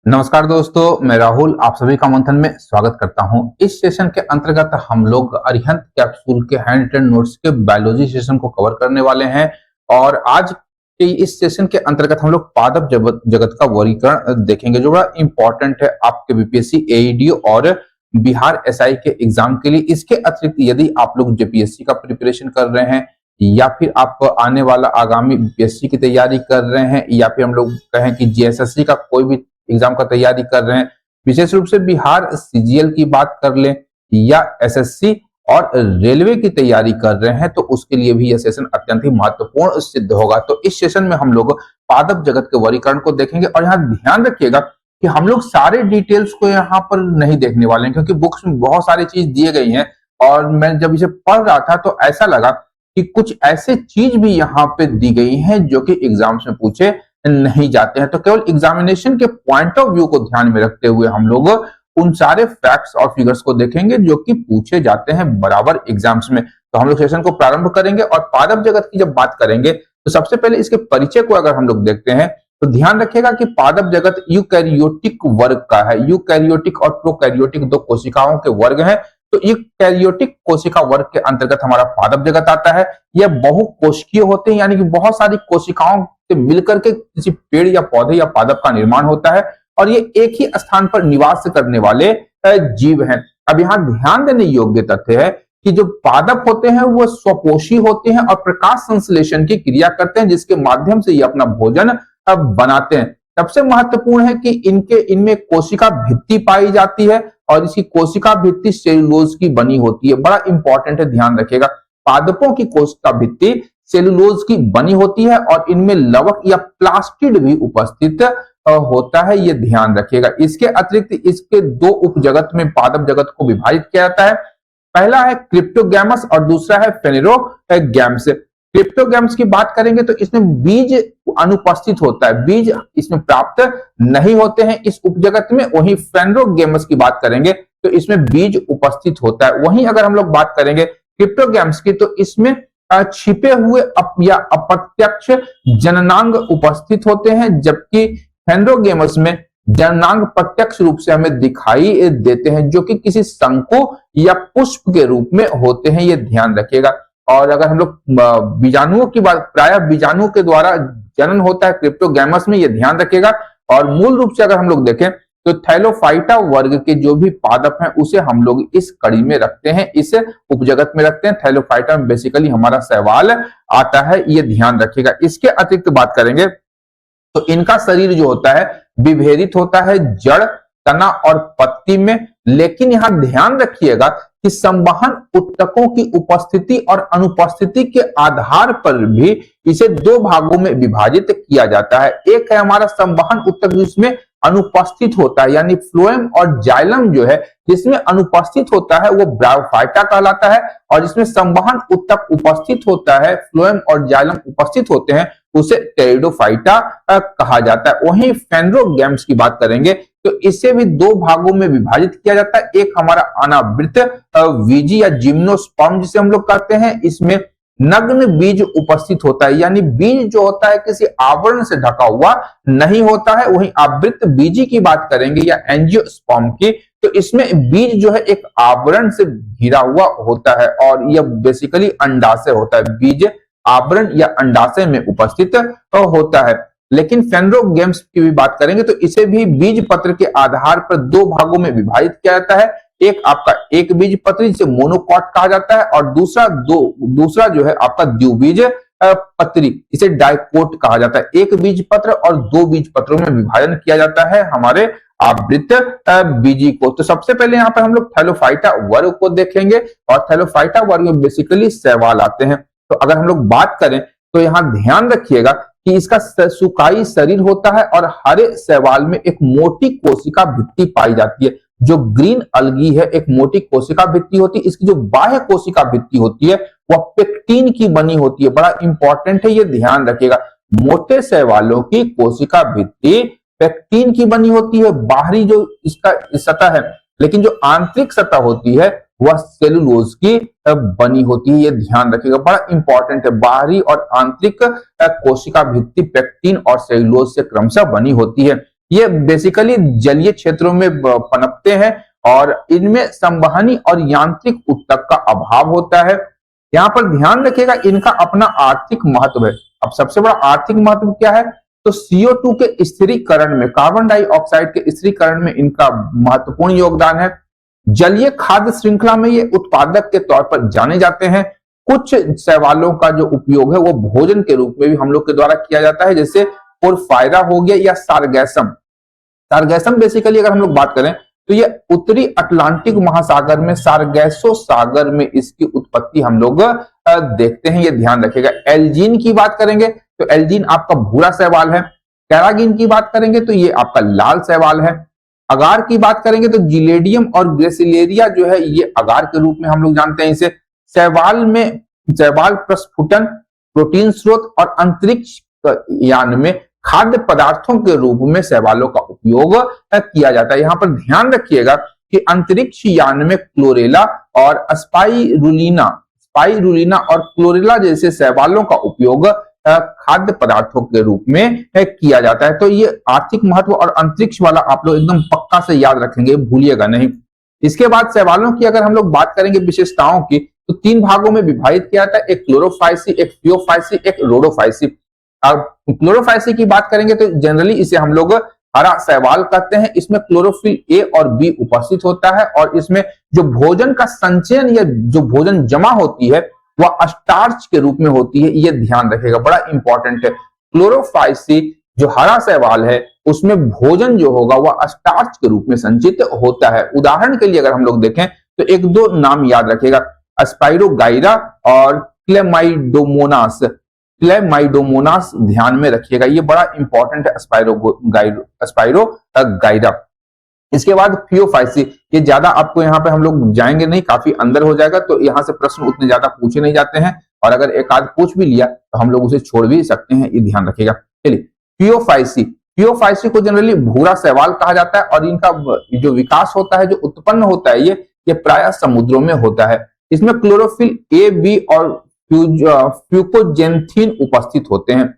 नमस्कार दोस्तों, मैं राहुल आप सभी का मंथन में स्वागत करता हूं। इस सेशन के अंतर्गत हम लोग अरिहंत कैप्सूल के हैंड रिटन नोट्स के बायोलॉजी सेशन को कवर करने वाले हैं और आज के इस सेशन के अंतर्गत हम लोग पादप जगत का वर्गीकरण देखेंगे जो बड़ा इंपॉर्टेंट है आपके बीपीएससी एईडी और बिहार एसआई के एग्जाम के लिए। इसके अतिरिक्त यदि आप लोग जेपीएससी का प्रिपरेशन कर रहे हैं या फिर आप आने वाला आगामी बीपीएससी की तैयारी कर रहे हैं या फिर हम लोग कहें कि जीएसएससी का कोई भी एग्जाम का तैयारी कर रहे हैं, विशेष रूप से बिहार सीजीएल की बात कर लें या एसएससी और रेलवे की तैयारी कर रहे हैं तो उसके लिए भी यह सेशन अत्यंत ही महत्वपूर्ण सिद्ध होगा। तो इस सेशन में हम लोग पादप जगत के वर्गीकरण को देखेंगे और यहाँ ध्यान रखिएगा कि हम लोग सारे डिटेल्स को यहाँ पर नहीं देखने वाले हैं क्योंकि बुक्स में बहुत सारी चीज दी गई हैं और मैं जब इसे पढ़ रहा था तो ऐसा लगा कि कुछ ऐसे चीज भी यहाँ पे दी गई हैं जो कि एग्जाम्स में पूछे नहीं जाते हैं। तो केवल एग्जामिनेशन के पॉइंट ऑफ व्यू को ध्यान में रखते हुए हम लोग उन सारे फैक्ट्स और फिगर्स को देखेंगे जो कि पूछे जाते हैं बराबर एग्जाम्स में। तो हम लोग सेशन को प्रारंभ करेंगे और पादप जगत की जब बात करेंगे तो सबसे पहले इसके परिचय को अगर हम लोग देखते हैं तो ध्यान रखिएगा कि पादप जगत यूकैरियोटिक वर्ग का है। यूकैरियोटिक और प्रोकैरियोटिक दो कोशिकाओं के वर्ग हैं। तो यूकैरियोटिक कोशिका वर्ग के अंतर्गत हमारा पादप जगत आता है। यह बहुकोशिकीय होते हैं यानी कि बहुत सारी कोशिकाओं से मिलकर के किसी पेड़ या पौधे या पादप का निर्माण होता है और ये एक ही स्थान पर निवास करने वाले जीव हैं। अब यहाँ ध्यान देने योग्य तथ्य है कि जो पादप होते हैं वो स्वपोषी होते हैं और प्रकाश संश्लेषण की क्रिया करते हैं जिसके माध्यम से ये अपना भोजन बनाते हैं। सबसे महत्वपूर्ण है कि इनमें कोशिका भित्ति पाई जाती है और इसकी कोशिका भित्ति सेलुलोज की बनी होती है। बड़ा इंपॉर्टेंट है, ध्यान रखिएगा। पादपों की कोशिका भित्ति सेलुलोज की बनी होती है और इनमें लवक या प्लास्टिड भी उपस्थित होता है, ये ध्यान रखिएगा। इसके अतिरिक्त इसके दो उपजगत में पादप जगत को विभाजित किया जाता है। पहला है क्रिप्टोगैमस और दूसरा है फेनेरोगैम्स। क्रिप्टोगैम्स की बात करेंगे तो इसमें बीज अनुपस्थित होता है, बीज इसमें प्राप्त नहीं होते हैं इस उपजगत में। वहीं फेनेरोगैमस की बात करेंगे तो इसमें बीज उपस्थित होता है। वहीं अगर हम लोग बात करेंगे क्रिप्टोगैम्स की तो इसमें छिपे हुए या अप्रत्यक्ष जननांग उपस्थित होते हैं जबकि फेनेरोगैमस में जननांग प्रत्यक्ष रूप से हमें दिखाई देते हैं जो कि किसी शंकु या पुष्प के रूप में होते हैं, ये ध्यान रखिएगा। और अगर हम लोग बीजाणुओं की बात, प्रायः बीजाणुओं के द्वारा जनन होता है क्रिप्टोगैमस में, ये ध्यान रखिएगा। और मूल रूप से अगर हम लोग देखें तो थैलोफाइटा वर्ग के जो भी पादप हैं उसे हम लोग इस कड़ी में रखते हैं, इस उपजगत में रखते हैं। थैलोफाइटा में बेसिकली हमारा शैवाल आता है, ये ध्यान रखिएगा। इसके अतिरिक्त बात करेंगे तो इनका शरीर जो होता है विभेदित होता है जड़, तना और पत्ती में। लेकिन यहां ध्यान रखिएगा कि संवहन ऊतकों की उपस्थिति और अनुपस्थिति के आधार पर भी इसे दो भागों में विभाजित किया जाता है। एक है हमारा संवहन ऊतक जिसमें अनुपस्थित होता है यानी फ्लोएम और जाइलम जो है जिसमें अनुपस्थित होता है वो ब्रायोफाइटा कहलाता है और जिसमें संवहन ऊतक उपस्थित होता है, फ्लोएम और जाइलम उपस्थित होते हैं, उसे टेरिडोफाइटा कहा जाता है। वहीं फेनेरोगैम्स की बात करेंगे तो इसे भी दो भागों में विभाजित किया जाता है। एक हमारा अनावृत बीजी या जिम्नोस्पर्म जिसे हम लोग कहते हैं, इसमें नग्न बीज उपस्थित होता है यानी बीज जो होता है किसी आवरण से ढका हुआ नहीं होता है। वहीं आवृत बीजी की बात करेंगे या एंजियोस्पर्म की तो इसमें बीज जो है एक आवरण से घिरा हुआ होता है और यह बेसिकली अंडाशय होता है। बीज आवरण या अंडाशय में उपस्थित होता है। लेकिन फेनेरोगैम्स की भी बात करेंगे तो इसे भी बीज पत्र के आधार पर दो भागों में विभाजित किया जाता है। एक आपका एक बीज पत्र जिसे मोनोकॉट कहा जाता है और दूसरा जो है आपका द्विबीज पत्री, इसे डाइकोट कहा जाता है। एक बीज पत्र और दो बीज पत्रों में विभाजन किया जाता है हमारे आवृत बीजी को। तो सबसे पहले यहाँ पर हम लोग थैलोफाइटा वर्ग को देखेंगे और थैलोफाइटा वर्ग में बेसिकली शैवाल आते हैं। तो अगर हम लोग बात करें तो यहाँ ध्यान रखिएगा कि इसका सुकाई शरीर होता है और हरे शैवाल में एक मोटी कोशिका भित्ति पाई जाती है। जो ग्रीन अलगी है एक मोटी कोशिका भित्ति होती है। इसकी जो बाह्य कोशिका भित्ति होती है वह पेक्टिन की बनी होती है। बड़ा इंपॉर्टेंट है, ये ध्यान रखिएगा। मोटे शैवालों की कोशिका भित्ति पेक्टिन की बनी होती है, बाहरी जो इसका सतह है, लेकिन जो आंतरिक सतह होती है वह सेलुलोज की बनी होती है, ये ध्यान रखिएगा। बड़ा इंपॉर्टेंट है, बाहरी और आंतरिक कोशिका भित्ति पेक्टिन और सेलुलोज से क्रमशः बनी होती है। ये बेसिकली जलीय क्षेत्रों में पनपते हैं और इनमें संवहनी और यांत्रिक ऊतक का अभाव होता है। यहाँ पर ध्यान रखिएगा, इनका अपना आर्थिक महत्व है। अब सबसे बड़ा आर्थिक महत्व क्या है, तो CO2 के स्थिरीकरण में, कार्बन डाइऑक्साइड के स्थिरीकरण में इनका महत्वपूर्ण योगदान है। जलीय खाद्य श्रृंखला में ये उत्पादक के तौर पर जाने जाते हैं। कुछ शैवालों का जो उपयोग है वो भोजन के रूप में भी हम लोग के द्वारा किया जाता है, जैसे पोरफायरा हो गया या सारगैसम। सारगैसम बेसिकली अगर हम लोग बात करें तो ये उत्तरी अटलांटिक महासागर में सारगैसो सागर में इसकी उत्पत्ति हम लोग देखते हैं, ये ध्यान रखिएगा। एल्जीन की बात करेंगे तो एल्जीन आपका भूरा शैवाल है। कैरागिन की बात करेंगे तो ये आपका लाल शैवाल है। अगार की बात करेंगे तो जिलेडियम और ग्रेसिलेरिया जो है ये अगार के रूप में हम लोग जानते हैं इसे। शैवाल प्रस्फुटन, प्रोटीन स्रोत और अंतरिक्ष यान में खाद्य पदार्थों के रूप में शैवालों का उपयोग किया जाता है। यहाँ पर ध्यान रखिएगा कि अंतरिक्ष यान में क्लोरेला और स्पाइरुलिना और क्लोरेला जैसे शैवालों का उपयोग खाद्य पदार्थों के रूप में किया जाता है। तो ये आर्थिक महत्व और अंतरिक्ष वाला आप लोग एकदम पक्का से याद रखेंगे, भूलिएगा नहीं। इसके बाद शैवालों की अगर हम लोग बात करेंगे विशेषताओं की, तो 3 भागों में विभाजित किया जाता है, एक क्लोरोफाइसी, एक फियोफाइसी, एक रोडोफाइसी। अब क्लोरोफाइसी की बात करेंगे तो जनरली इसे हम लोग हरा शैवाल कहते हैं। इसमें क्लोरोफिल ए और बी उपस्थित होता है और इसमें जो भोजन का संचयन या जो भोजन जमा होती है वह स्टार्च के रूप में होती है, ये ध्यान रखेगा, बड़ा इंपॉर्टेंट है। क्लोरोफाइसी जो हरा शैवाल है उसमें भोजन जो होगा वह स्टार्च के रूप में संचित होता है। उदाहरण के लिए अगर हम लोग देखें तो 1-2 नाम याद रखेगा, स्पाइरोगाइरा और क्लेमाइडोमोनास ध्यान में रखिएगा, ये बड़ा इंपॉर्टेंट है, स्पाइरोगाइरा। इसके बाद फियोफाइसी, ये ज्यादा आपको यहाँ पे हम लोग जाएंगे नहीं, काफी अंदर हो जाएगा, तो यहाँ से प्रश्न उतने ज्यादा पूछे नहीं जाते हैं और अगर एक आध पूछ भी लिया तो हम लोग उसे छोड़ भी सकते हैं, ये ध्यान रखिएगा। चलिए, फियोफाइसी को जनरली भूरा शैवाल कहा जाता है और इनका जो विकास होता है, जो उत्पन्न होता है, ये प्रायः समुद्रों में होता है। इसमें क्लोरोफिल ए, बी और फ्यूकोजेंथिन उपस्थित होते हैं।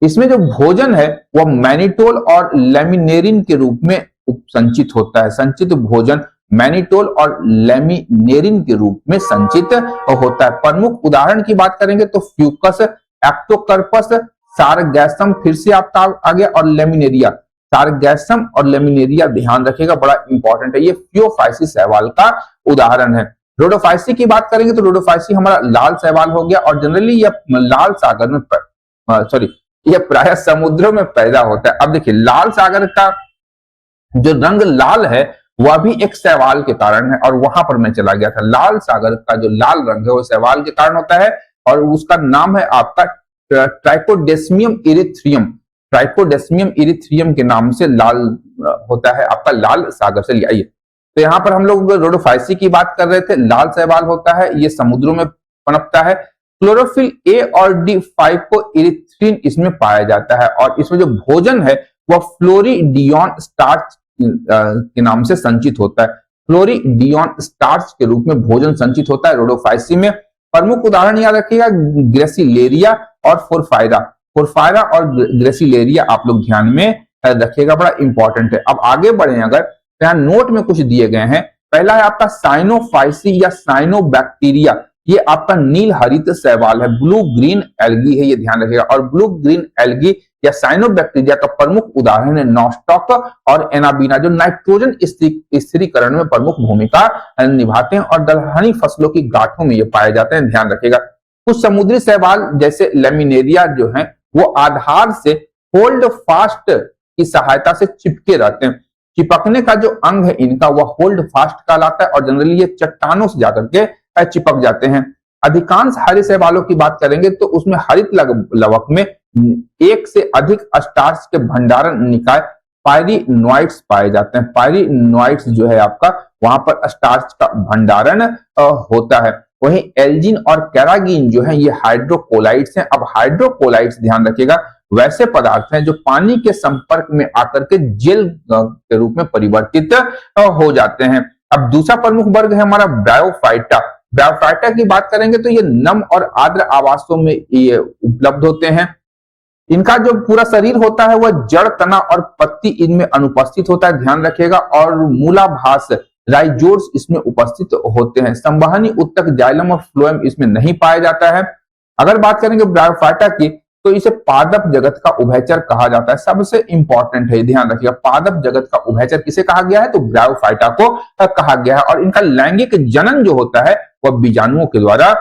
इसमें जो भोजन है वह मैनिटोल और लेमिनेरिन के रूप में संचित होता है। संचित भोजन मैनिटोल और लेमिनेरिन के रूप में संचित होता है। प्रमुख उदाहरण की बात करेंगे तो फ्यूकस, एक्टोकर्पस, सारगैसम फिर से आपका आ गया और लेमिनेरिया। सारगैसम और लेमिनेरिया ध्यान रखिएगा, बड़ा इंपॉर्टेंट है, ये फियोफाइसी शैवाल का उदाहरण है। रोडोफाइसी की बात करेंगे तो रोडोफाइसी हमारा लाल शैवाल हो गया और जनरली यह लाल सागर में यह प्रायः समुद्रों में पैदा होता है। अब देखिए, लाल सागर का जो रंग लाल है वह भी एक शैवाल के कारण है और वहां पर मैं चला गया था। लाल सागर का जो लाल रंग है वो शैवाल के कारण होता है और उसका नाम है आपका ट्राइकोडेस्मियम इरिथ्रियम के नाम से लाल होता है, आपका लाल सागर से लिया। तो यहाँ पर हम लोग रोडोफाइसी की बात कर रहे थे, लाल शैवाल होता है, ये समुद्रों में पनपता है। क्लोरोफिल ए और डी 5 को इरिथ्रिन इसमें पाया जाता है और इसमें जो भोजन है वह फ्लोरिडियन स्टार्च के नाम से संचित होता है। फ्लोरिडियन स्टार्च के रूप में भोजन संचित होता है रोडोफाइसी में। प्रमुख उदाहरण याद रखिएगा, ग्रेसिलेरिया और पोरफायरा और ग्रेसिलेरिया आप लोग ध्यान में रखिएगा, बड़ा इंपॉर्टेंट है। अब आगे बढ़े, अगर यहाँ नोट में कुछ दिए गए हैं। पहला है आपका साइनोफाइसी या साइनोबैक्टीरिया, ये आपका नील हरित शैवाल है, ब्लू ग्रीन एल्गी है, ये ध्यान रखिएगा। और ब्लू ग्रीन एल्गी या साइनोबैक्टीरिया का प्रमुख उदाहरण है नॉस्टॉक और एनाबीना, जो नाइट्रोजन स्थिरीकरण में प्रमुख भूमिका निभाते हैं और दलहनी फसलों की गांठों में ये पाए जाते हैं, ध्यान रखिएगा। कुछ समुद्री शैवाल जैसे लेमिनेरिया जो है वो आधार से होल्ड फास्ट की सहायता से चिपके रहते हैं। चिपकने का जो अंग है इनका वह होल्ड फास्ट कहलाता है और जनरली ये चट्टानों से जाकर के चिपक जाते हैं। अधिकांश हरे शैवालों की बात करेंगे तो उसमें हरित लवक में एक से अधिक स्टार्च के भंडारण निकाय पायरिनोइड्स पाए जाते हैं। पायरिनोइड्स जो है आपका, वहां पर स्टार्च का भंडारण होता है। वहीं एल्जिन और कैरागिन जो है ये हाइड्रोकोलाइड्स हैं। अब हाइड्रोकोलाइड्स ध्यान रखिएगा, वैसे पदार्थ हैं जो पानी के संपर्क में आकर के जेल के रूप में परिवर्तित हो जाते हैं। अब दूसरा प्रमुख वर्ग है हमारा ब्रायोफाइटा। ब्रायोफाइटा की बात करेंगे तो ये नम और आर्द्र आवासों में ये उपलब्ध होते हैं। इनका जो पूरा शरीर होता है वह जड़, तना और पत्ती इनमें अनुपस्थित होता है, ध्यान रखिएगा, और मूलाभास राइजोड्स इसमें उपस्थित होते हैं। संवहनी उत्तक, जाइलम और फ्लोएम इसमें नहीं पाया जाता है। अगर बात करेंगे ब्रायोफाइटा की तो इसे पादप जगत का उभयचर कहा जाता है। सबसे इंपॉर्टेंट है, ध्यान रखिएगा, पादप जगत का उभयचर किसे कहा गया है, तो ब्रायोफाइटा को कहा गया है। और इनका लैंगिक जनन जो होता है वह बीजाणुओं के द्वारा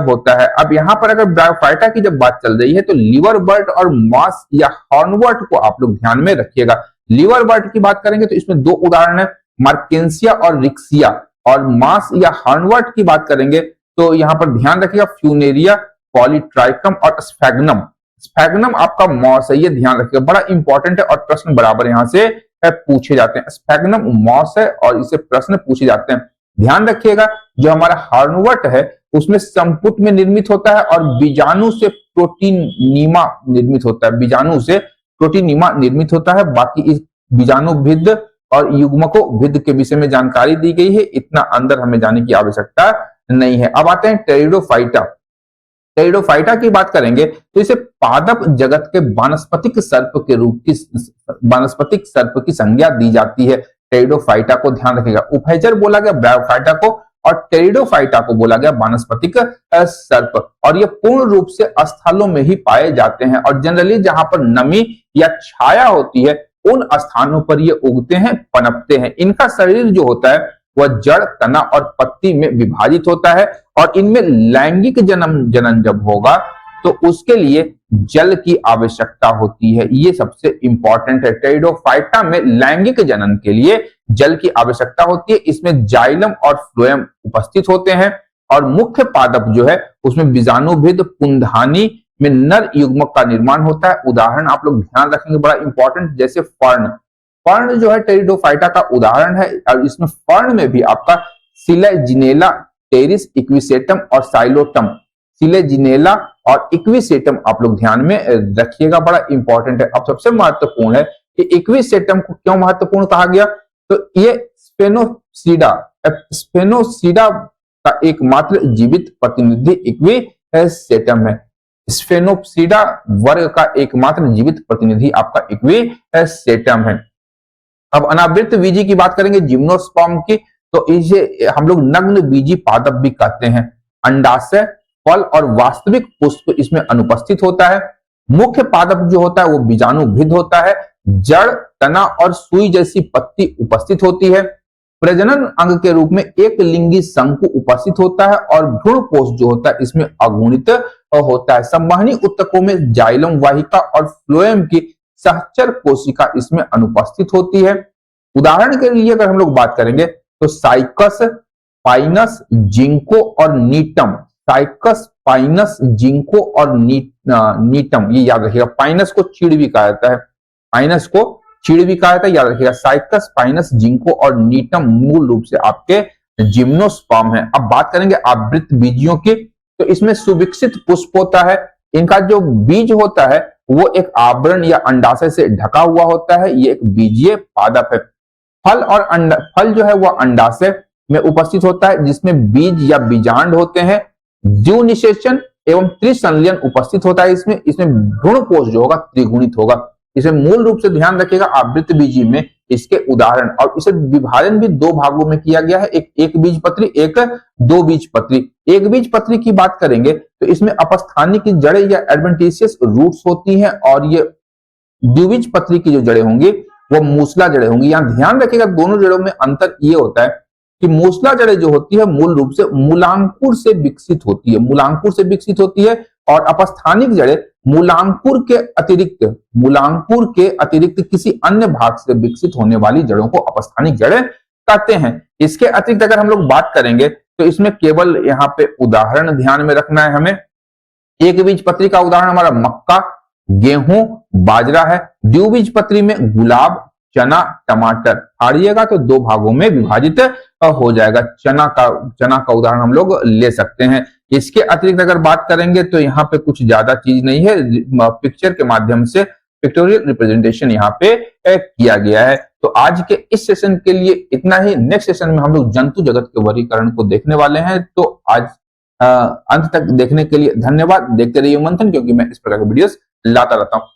होता है। अब यहाँ पर अगर ब्रायोफाइटा की जब बात चल रही है तो लीवर बर्ड और मॉस या हॉर्नवर्ट को आप लोग ध्यान में रखिएगा। लीवर बर्ड की बात करेंगे तो इसमें दो उदाहरण है, मार्केंसिया और रिक्सिया, और मॉस या हॉर्नवर्ट की बात करेंगे तो यहाँ पर ध्यान रखिएगा फ्यूनेरिया, पॉलीट्राइकम और स्फैग्नम। स्फैग्नम आपका मॉस है, ये ध्यान रखिएगा, बड़ा इंपॉर्टेंट है और प्रश्न बराबर यहाँ से पूछे जाते हैं। स्फैग्नम मॉस है और इसे प्रश्न पूछे जाते हैं। ध्यान रखिएगा जो हमारा हॉर्नवर्ट है उसमें संपुट में निर्मित होता है और बीजाणु से प्रोटीनीमा निर्मित होता है, बीजाणु से प्रोटीनीमा निर्मित होता है। बाकी इस बीजाणु भिद और युग्मको भिद के विषय में जानकारी दी गई है, इतना अंदर हमें जाने की आवश्यकता नहीं है। अब आते हैं टेरिडोफाइटा। टेरिडोफाइटा की बात करेंगे तो इसे पादप जगत के वानस्पतिक सर्प के रूप की, वानस्पतिक सर्प की संज्ञा दी जाती है। टेरिडोफाइटा को ध्यान रखिएगा, उभयचर बोला गया ब्रायोफाइटा को और टेरिडोफाइटा को बोला गया वानस्पतिक सर्प, और ये पूर्ण रूप से स्थलों में ही पाए जाते हैं और जनरली जहां पर नमी या छाया होती है उन स्थानों पर ये उगते हैं, पनपते हैं। इनका शरीर जो होता है वह जड़, तना और पत्ती में विभाजित होता है और इनमें लैंगिक जनन जब होगा तो उसके लिए जल की आवश्यकता होती है। ये सबसे इंपॉर्टेंट है, टेरिडोफाइटा में लैंगिक जनन के लिए जल की आवश्यकता होती है। इसमें जाइलम और फ्लोएम उपस्थित होते हैं और मुख्य पादप जो है उसमें बीजाणुभिद पुंधानी में नर युग्मक का निर्माण होता है। उदाहरण आप लोग ध्यान रखेंगे बड़ा इंपॉर्टेंट, जैसे फर्ण। फर्ण जो है टेरिडोफाइटा का उदाहरण है और इसमें फर्ण में भी आपका सिलेजिनेला, टेरिस, इक्विसेटम और साइलोटम, सिलेजिनेला और इक्विसेटम आप लोग ध्यान में रखिएगा, बड़ा इंपॉर्टेंट है। अब सबसे महत्वपूर्ण है कि इक्विसेटम को क्यों महत्वपूर्ण कहा गया, तो ये स्फेनोसीडा का एकमात्र जीवित प्रतिनिधि इक्विसेटम है। स्फेनोसीडा वर्ग का एकमात्र जीवित प्रतिनिधि आपका इक्विसेटम है। अब अनावृत बीजी की बात करेंगे, जिम्नोस्पर्म की, तो इसे हम लोग नग्न बीजी पादप भी कहते हैं। अंडाशय, फल और वास्तविक पुष्प इसमें अनुपस्थित होता है। मुख्य पादप जो होता है वो बीजाणुभिद होता है। जड़, तना और सुई जैसी पत्ती उपस्थित होती है। प्रजनन अंग के रूप में एक लिंगी शंकु उपस्थित होता है और भ्रूणपोष जो होता है इसमें अगुणित होता है। संवहनी उत्तकों में जाइलम वाहिका और फ्लोएम की सहचर कोशिका इसमें अनुपस्थित होती है। उदाहरण के लिए अगर हम लोग बात करेंगे तो साइकस, पाइनस, जिंको और नीटम, साइकस, पाइनस, जिंको और नीटम, ये याद रखिएगा। पाइनस को चीड़ भी कहा जाता है, पाइनस को चीड़ भी कहा जाता है, याद रखिएगा। साइकस, पाइनस, जिंको और नीटम मूल रूप से आपके जिम्नोस्पर्म है। अब बात करेंगे आवृत बीजियों की, तो इसमें सुविकसित पुष्प होता है। इनका जो बीज होता है वो एक आवरण या अंडाशय से ढका हुआ होता है, ये एक बीजीय पादप है। फल और फल जो है वह अंडाशय में उपस्थित होता है जिसमें बीज या बीजांड होते हैं। द्विनिषेचन एवं त्रिसंलयन उपस्थित होता है इसमें भ्रूणपोष जो होगा त्रिगुणित होगा। इसे मूल रूप से ध्यान रखिएगा आवृत बीजी में इसके उदाहरण, और इसे विभाजन भी दो भागों में किया गया है, एक बीज पत्री, एक दो बीज पत्री। एक बीज पत्री की बात करेंगे तो इसमें अपस्थानिक की जड़ें या एडवेंटिशियस रूट्स होती हैं और ये द्विबीज पत्री की जो जड़ें होंगी वो मूसला जड़ें होंगी। यहाँ ध्यान रखिएगा दोनों जड़ों में अंतर ये होता है कि मूसला जड़ें जो होती है मूल रूप से मूलांकुर से विकसित होती है, मूलांकुर से विकसित होती है, और अपस्थानिक जड़ें मूलांकुर के अतिरिक्त किसी अन्य भाग से विकसित होने वाली जड़ों को अपस्थानिक जड़ें कहते हैं। इसके अतिरिक्त अगर हम लोग बात करेंगे तो इसमें केवल यहाँ पे उदाहरण ध्यान में रखना है हमें। एक बीज पत्री का उदाहरण हमारा मक्का, गेहूं, बाजरा है। द्विबीज पत्री में गुलाब, चना, टमाटर। फाड़िएगा तो दो भागों में विभाजित हो जाएगा। चना का उदाहरण हम लोग ले सकते हैं। इसके अतिरिक्त अगर बात करेंगे तो यहाँ पे कुछ ज्यादा चीज नहीं है, पिक्चर के माध्यम से पिक्टोरियल रिप्रेजेंटेशन यहाँ पे किया गया है। तो आज के इस सेशन के लिए इतना ही। नेक्स्ट सेशन में हम लोग जंतु जगत के वर्गीकरण को देखने वाले हैं। तो आज अंत तक देखने के लिए धन्यवाद। देखते रहिए मंथन, क्योंकि मैं इस प्रकार के वीडियोस लाता रहता हूँ।